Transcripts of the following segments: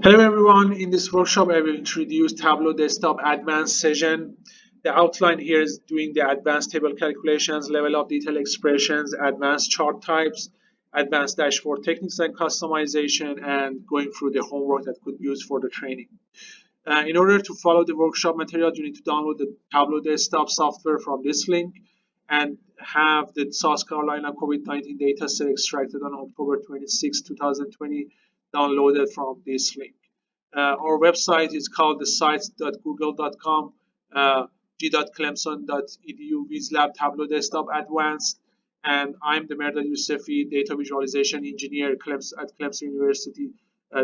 Hello everyone, in this workshop I will introduce Tableau Desktop Advanced session. The outline here is doing the advanced table calculations, level of detail expressions, advanced chart types, advanced dashboard techniques and customization, and going through the homework that could be used for the training. In order to follow the workshop material, you need to download the Tableau Desktop software from this link and have the South Carolina COVID-19 data set extracted on October 26, 2020 downloaded from this link. Our website is called the sites.google.com, g.clemson.edu, VizLab Tableau Desktop Advanced, and I'm the Merdad Yousefi, Data Visualization Engineer at Clemson University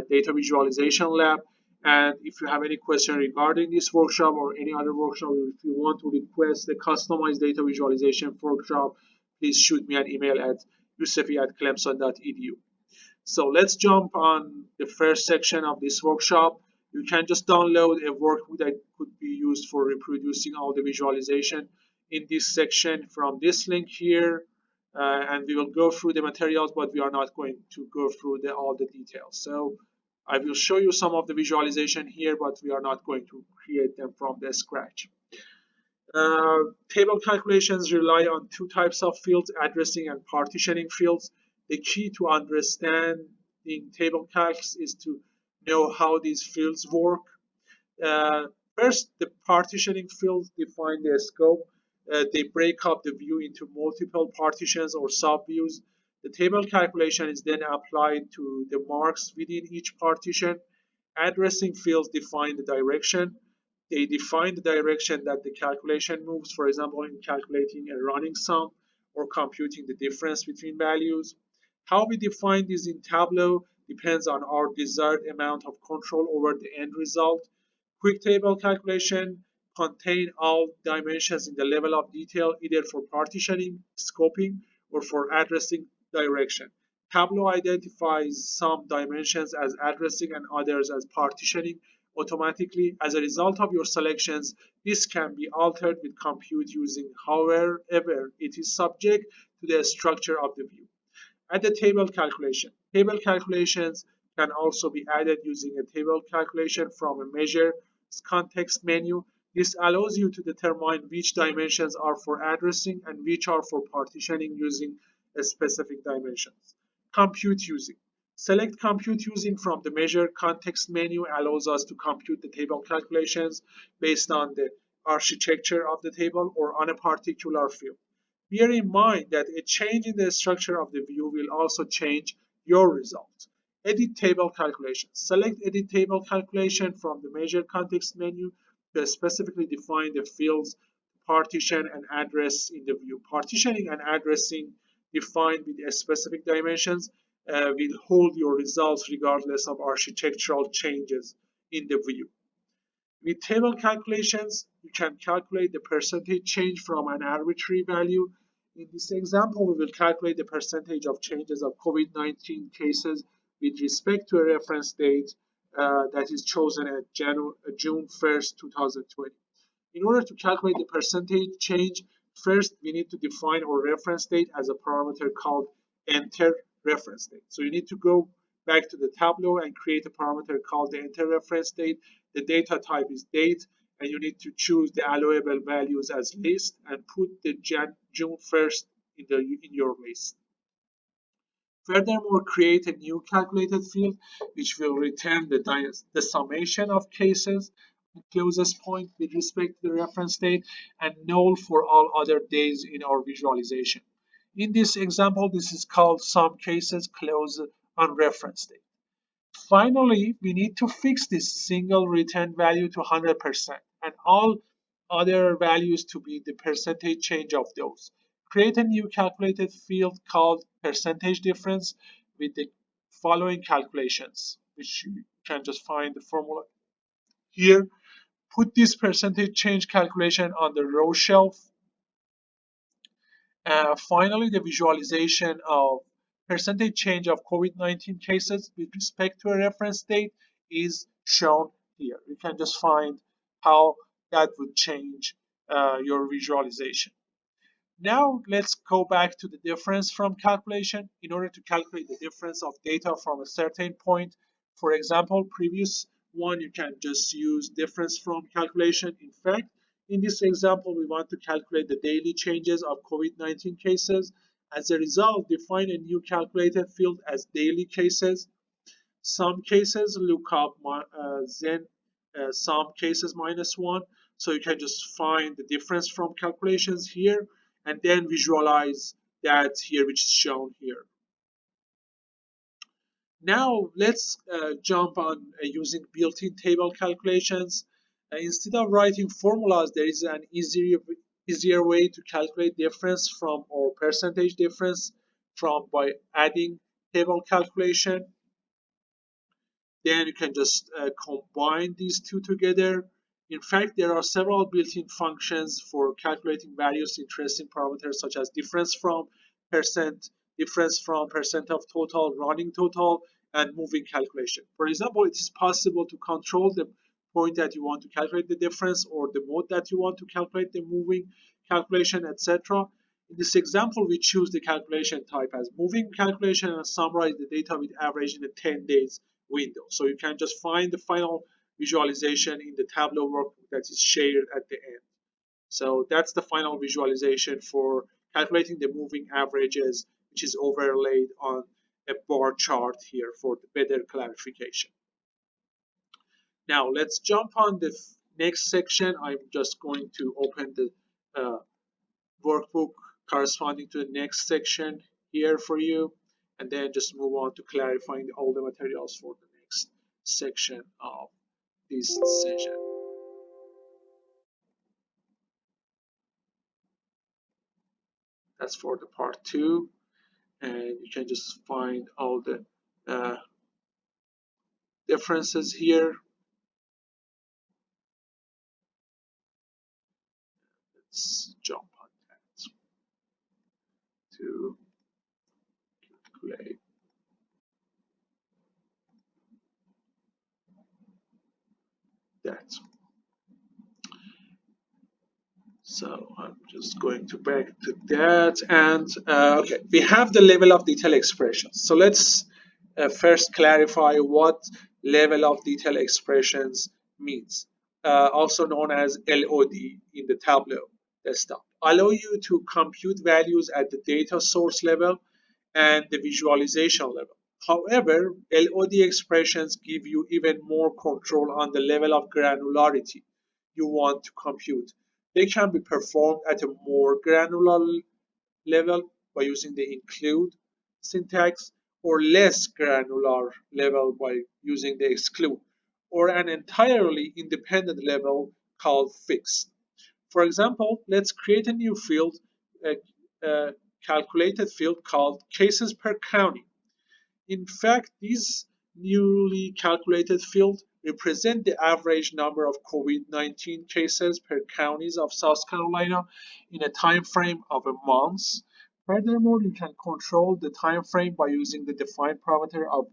Data Visualization Lab. And if you have any question regarding this workshop or any other workshop, if you want to request a customized data visualization workshop, please shoot me an email at yousefi@clemson.edu. So let's jump on the first section of this workshop. You can just download a workbook that could be used for reproducing all the visualization in this section from this link here. And we will go through the materials, but we are not going to go through all the details. So I will show you some of the visualization here, but we are not going to create them from the scratch. Table calculations rely on two types of fields, addressing and partitioning fields. The key to understanding table calcs is to know how these fields work. First, the partitioning fields define the scope. They break up the view into multiple partitions or subviews. The table calculation is then applied to the marks within each partition. Addressing fields define the direction. They define the direction that the calculation moves, for example, in calculating a running sum or computing the difference between values. How we define this in Tableau depends on our desired amount of control over the end result. Quick table calculation contain all dimensions in the level of detail, either for partitioning, scoping, or for addressing direction. Tableau identifies some dimensions as addressing and others as partitioning automatically. As a result of your selections, this can be altered with compute using however it is subject to the structure of the view. Add the table calculation. Table calculations can also be added using a table calculation from a measure context menu. This allows you to determine which dimensions are for addressing and which are for partitioning using a specific dimensions. Compute using. Select compute using from the measure context menu allows us to compute the table calculations based on the architecture of the table or on a particular field. Bear in mind that a change in the structure of the view will also change your results. Edit table calculation. Select Edit table calculation from the Measure Context menu to specifically define the fields partition and address in the view. Partitioning and addressing defined with specific dimensions will hold your results regardless of architectural changes in the view. With table calculations, you can calculate the percentage change from an arbitrary value. In this example, we will calculate the percentage of changes of COVID-19 cases with respect to a reference date that is chosen at June 1st, 2020. In order to calculate the percentage change, first we need to define our reference date as a parameter called enter reference date. So you need to go back to the Tableau and create a parameter called the enter reference date. The data type is date, and you need to choose the allowable values as list and put the June 1st in your list. Furthermore, create a new calculated field which will return the summation of cases at closest point with respect to the reference date and null for all other days in our visualization. In this example, this is called sum cases close on reference date. Finally, we need to fix this single return value to 100% and all other values to be the percentage change of those. Create a new calculated field called percentage difference with the following calculations, which you can just find the formula here. Put this percentage change calculation on the row shelf. Finally, the visualization of percentage change of COVID-19 cases with respect to a reference date is shown here. You can just find how that would change your visualization. Now let's go back to the difference from calculation. In order to calculate the difference of data from a certain point, for example, previous one, you can just use difference from calculation. In fact, in this example, we want to calculate the daily changes of COVID-19 cases. As a result, define a new calculated field as daily cases. Some cases look up then some cases -1. So you can just find the difference from calculations here and then visualize that here, which is shown here. Now let's jump on using built-in table calculations. Instead of writing formulas, there is an easier way to calculate difference from or percentage difference from by adding table calculation. Then you can just combine these two together. In fact, there are several built-in functions for calculating various interesting parameters such as percent, difference from percent of total, running total, and moving calculation. For example, it is possible to control the point that you want to calculate the difference or the mode that you want to calculate the moving calculation, etc. In this example, we choose the calculation type as moving calculation and summarize the data with average in a 10 days window. So you can just find the final visualization in the Tableau workbook that is shared at the end. So that's the final visualization for calculating the moving averages, which is overlaid on a bar chart here for the better clarification. Now let's jump on the next section. I'm just going to open the workbook corresponding to the next section here for you, and then just move on to clarifying all the materials for the next section of this session. That's for the part 2, and you can just find all the differences here. Let's jump on that to calculate that. So I'm just going to back to that, and okay, we have the level of detail expressions. So let's first clarify what level of detail expressions means, also known as LOD in the Tableau desktop. Allow you to compute values at the data source level and the visualization level. However, LOD expressions give you even more control on the level of granularity you want to compute. They can be performed at a more granular level by using the include syntax, or less granular level by using the exclude, or an entirely independent level called fixed. For example, let's create a new field, a calculated field called cases per county. In fact, these newly calculated fields represent the average number of COVID-19 cases per counties of South Carolina in a time frame of a month. Furthermore, you can control the time frame by using the defined parameter of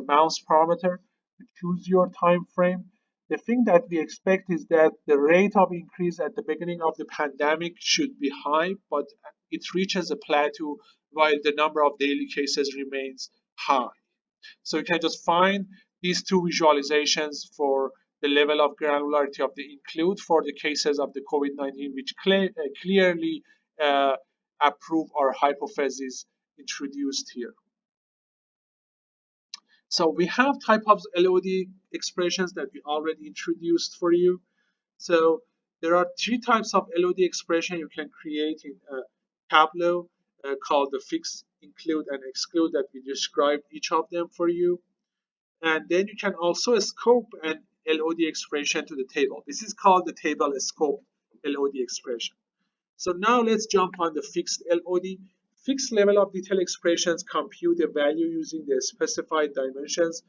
mouse parameter to choose your time frame. The thing that we expect is that the rate of increase at the beginning of the pandemic should be high, but it reaches a plateau while the number of daily cases remains high. So you can just find these two visualizations for the level of granularity of the include for the cases of the COVID-19, which clearly approve our hypothesis introduced here. So we have type of LOD expressions that we already introduced for you. So there are 3 types of LOD expression you can create in Tableau called the fix, include, and exclude that we described each of them for you. And then you can also scope an LOD expression to the table. This is called the table scope LOD expression. So now let's jump on the fixed LOD. Fixed level of detail expressions compute a value using the specified dimensions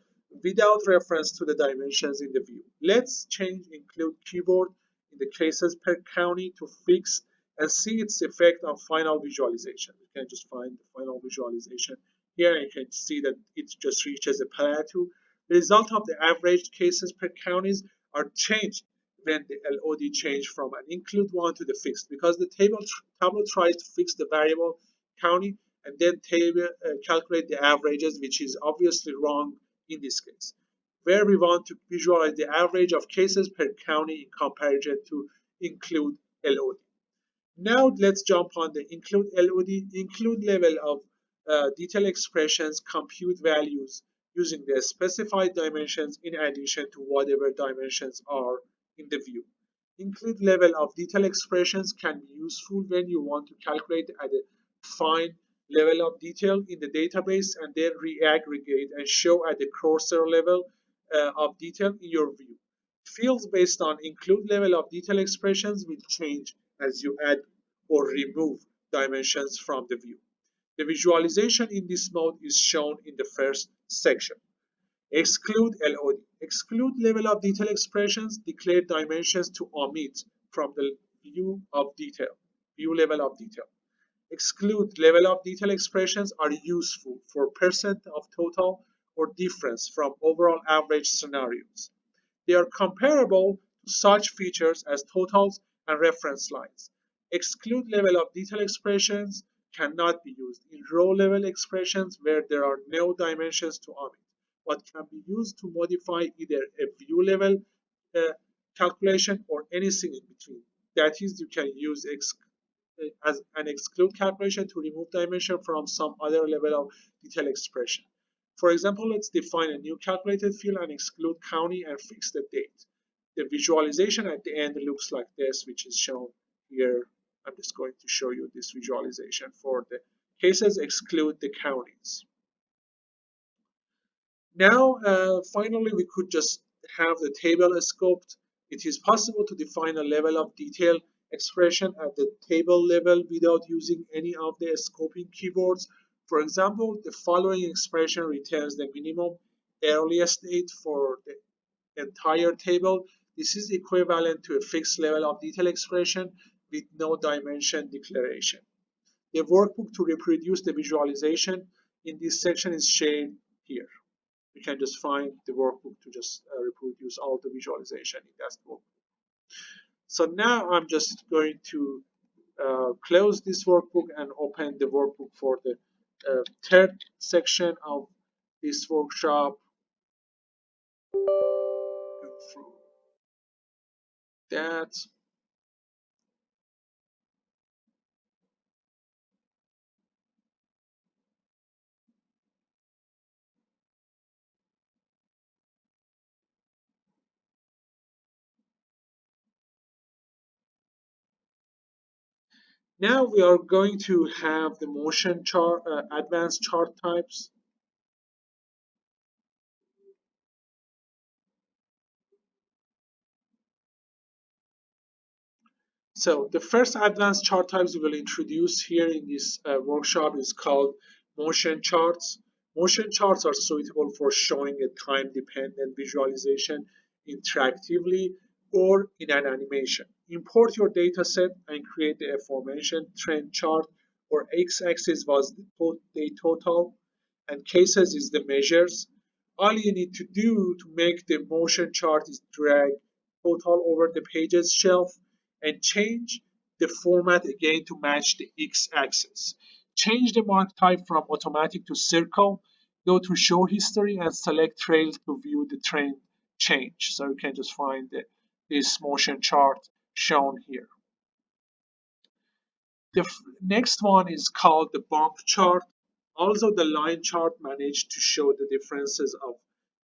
without reference to the dimensions in the view. Let's change include keyword in the cases per county to fixed and see its effect on final visualization. You can just find the final visualization here, and you can see that it just reaches a plateau. The result of the averaged cases per counties are changed when the LOD changed from an include one to the fixed, because the Tableau tries to fix the variable county and then table calculate the averages, which is obviously wrong in this case, where we want to visualize the average of cases per county in comparison to include LOD. Now let's jump on the include LOD. Include level of detail expressions compute values using the specified dimensions in addition to whatever dimensions are in the view. Include level of detail expressions can be useful when you want to calculate at a fine level of detail in the database and then re-aggregate and show at the coarser level of detail in your view. Fields based on include level of detail expressions will change as you add or remove dimensions from the view. The visualization in this mode is shown in the first section. Exclude LOD. Exclude level of detail expressions declare dimensions to omit from the view level of detail. Exclude level of detail expressions are useful for percent of total or difference from overall average scenarios. They are comparable to such features as totals and reference lines. Exclude level of detail expressions cannot be used in row level expressions where there are no dimensions to omit, but can be used to modify either a view level uh, calculation or anything in between. That is, you can use as an exclude calculation to remove dimension from some other level of detail expression. For example, let's define a new calculated field and exclude county and fix the date. The visualization at the end looks like this, which is shown here. I'm just going to show you this visualization for the cases exclude the counties. Now, finally, we could just have the table scoped. It is possible to define a level of detail expression at the table level without using any of the scoping keywords. For example, the following expression returns the minimum earliest date for the entire table. This is equivalent to a fixed level of detail expression with no dimension declaration. The workbook to reproduce the visualization in this section is shared here. You can just find the workbook to just reproduce all the visualization in that workbook. So now I'm just going to close this workbook and open the workbook for the third section of this workshop. Go through that. Now we are going to have the motion chart, advanced chart types. So the first advanced chart types we will introduce here in this workshop is called motion charts. Motion charts are suitable for showing a time-dependent visualization interactively or in an animation. Import your dataset and create the aforementioned trend chart, or x-axis was the day total and cases is the measures. All you need to do to make the motion chart is drag total over the pages shelf and change the format again to match the x-axis. Change the mark type from automatic to circle. Go to show history and select trails to view the trend change. So you can just find this motion chart shown here. The next one is called the bump chart. Also, the line chart managed to show the differences of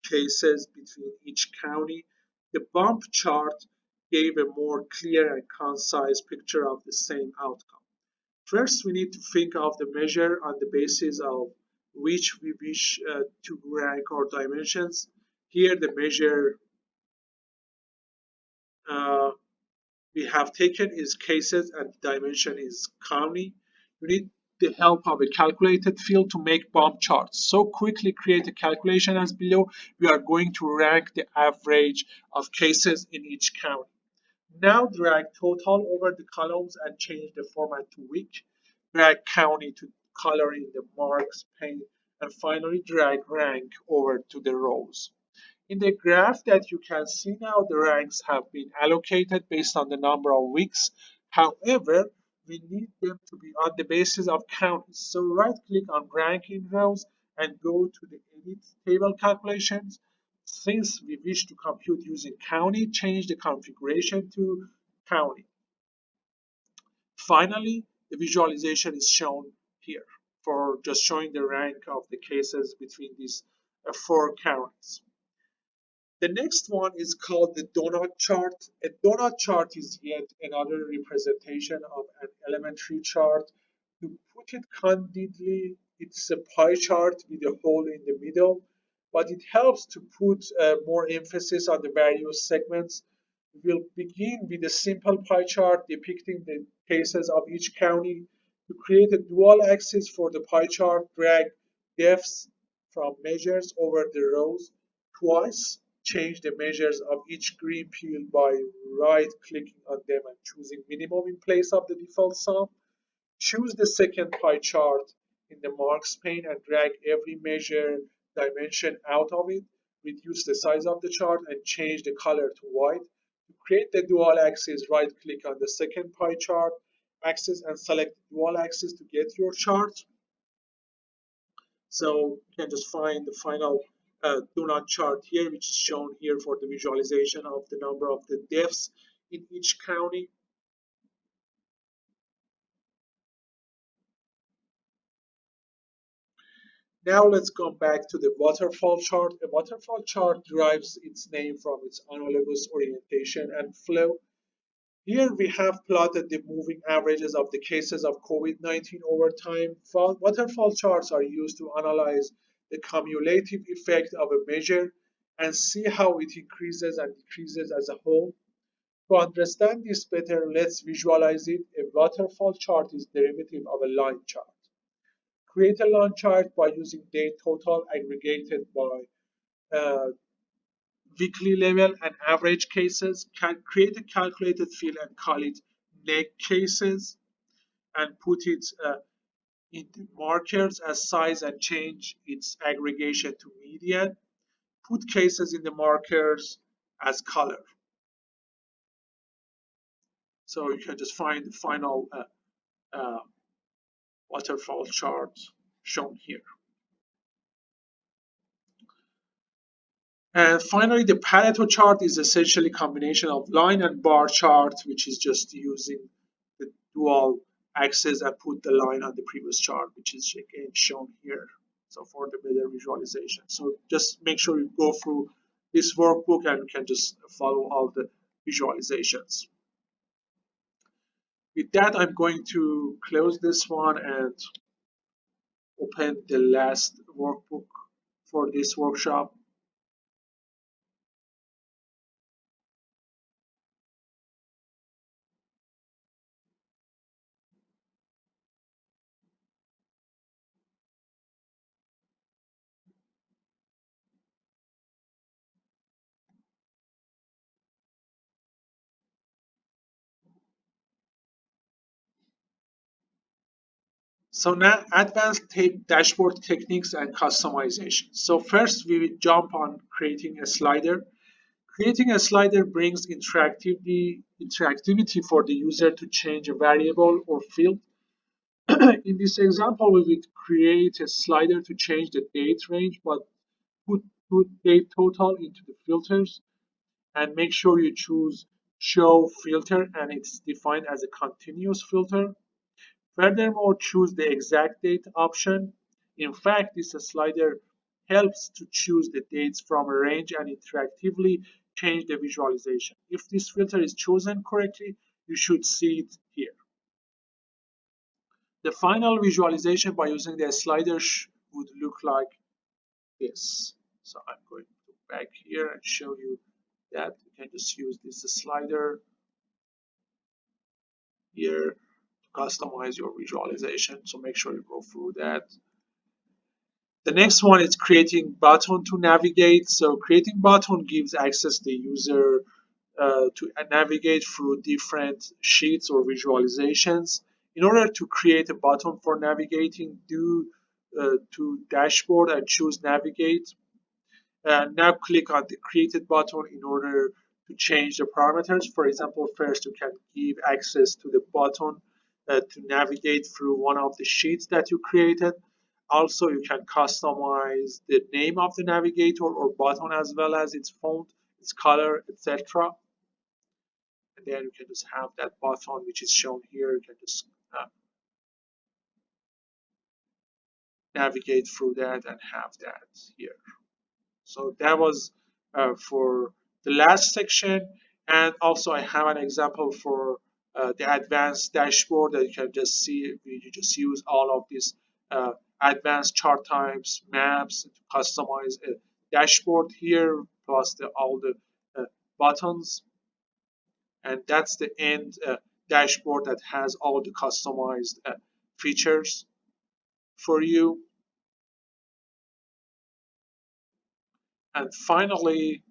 cases between each county. The bump chart gave a more clear and concise picture of the same outcome. First, we need to think of the measure on the basis of which we wish to rank our dimensions. Here, the measure uh, we have taken is cases and the dimension is county. You need the help of a calculated field to make bump charts. So quickly create a calculation as below. We are going to rank the average of cases in each county. Now drag total over the columns and change the format to week. Drag county to color in the marks pane, and finally drag rank over to the rows. In the graph that you can see now, the ranks have been allocated based on the number of weeks. However, we need them to be on the basis of counties. So right click on rank in rows and go to the edit table calculations. Since we wish to compute using county, change the configuration to county. Finally, the visualization is shown here for just showing the rank of the cases between these four counties. The next one is called the donut chart. A donut chart is yet another representation of an elementary chart. To put it candidly, it's a pie chart with a hole in the middle, but it helps to put more emphasis on the various segments. We'll begin with a simple pie chart depicting the cases of each county. To create a dual axis for the pie chart, drag depths from measures over the rows twice. Change the measures of each green peel by right-clicking on them and choosing minimum in place of the default sum. Choose the second pie chart in the marks pane and drag every measure dimension out of it. Reduce the size of the chart and change the color to white. To create the dual axis, right-click on the second pie chart axis and select dual axis to get your chart. So you can just find the final donut chart here, which is shown here for the visualization of the number of the deaths in each county. Now let's go back to the waterfall chart. A waterfall chart derives its name from its analogous orientation and flow. Here we have plotted the moving averages of the cases of COVID-19 over time. Waterfall charts are used to analyze the cumulative effect of a measure and see how it increases and decreases as a whole. To understand this better, let's visualize it. A waterfall chart is derivative of a line chart. Create a line chart by using date total aggregated by uh, weekly level and average cases. Create a calculated field and call it neg cases and put it in the markers as size and change its aggregation to median. Put cases in the markers as color. So you can just find the final uh, waterfall chart shown here. And finally, the Pareto chart is essentially a combination of line and bar chart, which is just using the dual axis and put the line on the previous chart, which is again shown here. So for the better visualization. So just make sure you go through this workbook and you can just follow all the visualizations. With that, I'm going to close this one and open the last workbook for this workshop. So now advanced dashboard techniques and customization. So first we will jump on creating a slider. Creating a slider brings interactivity for the user to change a variable or field. In this example, we will create a slider to change the date range, but put date total into the filters and make sure you choose show filter and it's defined as a continuous filter. Furthermore, choose the exact date option. In fact, this slider helps to choose the dates from a range and interactively change the visualization. If this filter is chosen correctly, you should see it here. The final visualization by using the slider would look like this. So I'm going to go back here and show you that you can just use this slider here to customize your visualization. So make sure you go through that. The next one is creating button to navigate. So creating button gives access the user to navigate through different sheets or visualizations. In order to create a button for navigating, do to dashboard and choose navigate. Now click on the created button in order to change the parameters. For example, first you can give access to the button to navigate through one of the sheets that you created. Also, you can customize the name of the navigator or button as well as its font, its color, etc. And then you can just have that button which is shown here. You can just navigate through that and have that here. So that was for the last section. And also I have an example for the advanced dashboard that you can just see. You just use all of these advanced chart types, maps to customize a dashboard here, plus all the buttons. And that's the end dashboard that has all the customized features for you. And finally,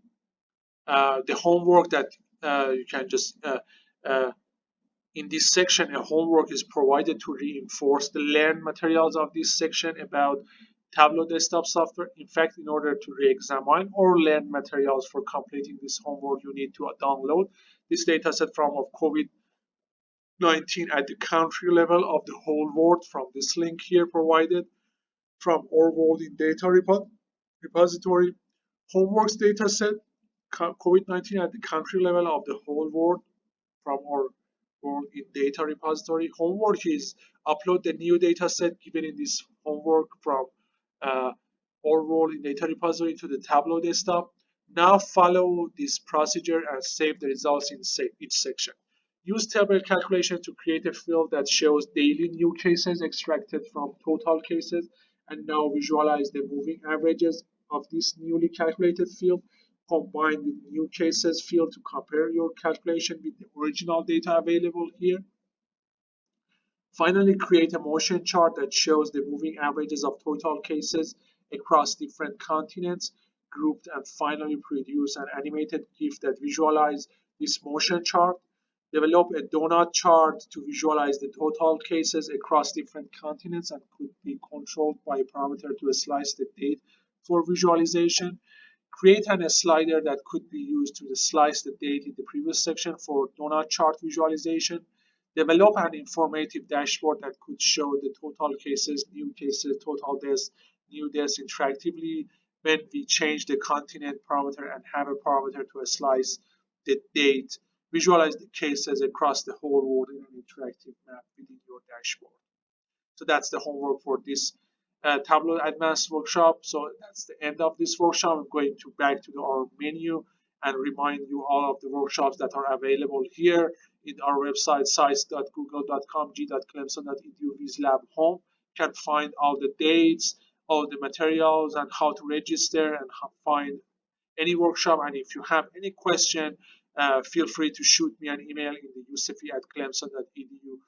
the homework that you can just uh, in this section, a homework is provided to reinforce the learned materials of this section about Tableau desktop software. In fact, in order to re-examine or learn materials for completing this homework, you need to download this dataset from of COVID-19 at the country level of the whole world from this link here provided from our world in data repository. Homeworks dataset COVID-19 at the country level of the whole world from our world in data repository. Homework is upload the new data set given in this homework from our world in data repository to the Tableau desktop. Now follow this procedure and save the results in each section. Use table calculation to create a field that shows daily new cases extracted from total cases, and now visualize the moving averages of this newly calculated field combined with new cases field to compare your calculation with the original data available here. Finally, create a motion chart that shows the moving averages of total cases across different continents grouped, and finally produce an animated GIF that visualizes this motion chart. Develop a donut chart to visualize the total cases across different continents and could be controlled by a parameter to slice the date for visualization. Create a slider that could be used to slice the date in the previous section for donut chart visualization. Develop an informative dashboard that could show the total cases, new cases, total deaths, new deaths interactively when we change the continent parameter and have a parameter to slice the date. Visualize the cases across the whole world in an interactive map within your dashboard. So that's the homework for this Tableau Advanced workshop. So that's the end of this workshop. I'm going to back to our menu and remind you all of the workshops that are available here in our website, sites.google.com, g.clemson.edu, VizLab Home. You can find all the dates, all the materials, and how to register and find any workshop. And if you have any question, feel free to shoot me an email in the yusufi@clemson.edu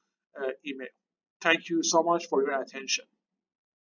email. Thank you so much for your attention.